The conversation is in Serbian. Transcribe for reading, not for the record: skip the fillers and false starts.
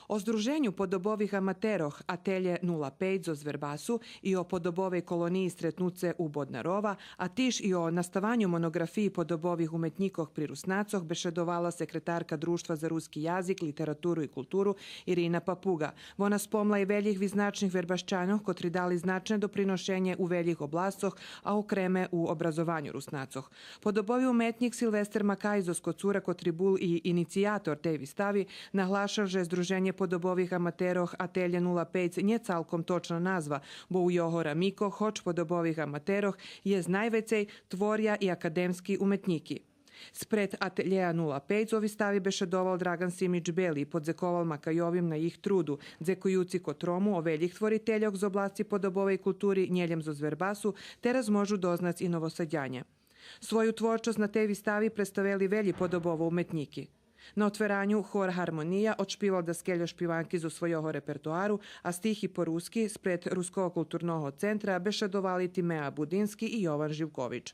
O združenju podobovih amateroh Atelje 05 zo Zverbasu i o podobovej koloniji Stretnuce u Bodnarova, a tiž i o nastavanju monografiji podobovih umetnikoh pri Rusnacoh bešedovala sekretarka Društva za ruski jazik, literaturu i kulturu Irina Papuga. Ona spomla i veljih viznačnih verbašćanoh, kotri dali značne doprinošenje u veljih oblastoh, a okreme u obrazovanju Rusnacoh. Podobovi umetnik Silvester Makajzo Skocura Kotribul i inicijator tej vystavi nahlašal, že združenje podobovih amateroh Atelje 05 nje calkom točna nazva, bo u Johora Miko hoč podobovih amateroh je z najvecej tvorja i akademski umetniki. Spred Ateljeja 05 zo vystavi bešedoval Dragan Simić Beli i podzekoval Makajovim na ih trudu, dzekujuci kotromu o veljih tvoriteljog z oblasti podobovej kulturi njeljem zo Zverbasu, te razmožu doznac i novosadjanje. Svoju tvorčost na tej vystavi predstavili velji podobovo umetniki. Na otveranju hor Harmonija odšpival da skeljo špivanki zo svojoho repertoaru, a stihi po-ruski spred Ruskog kulturnog centra bešedovali Timea Budinski i Jovan Živković.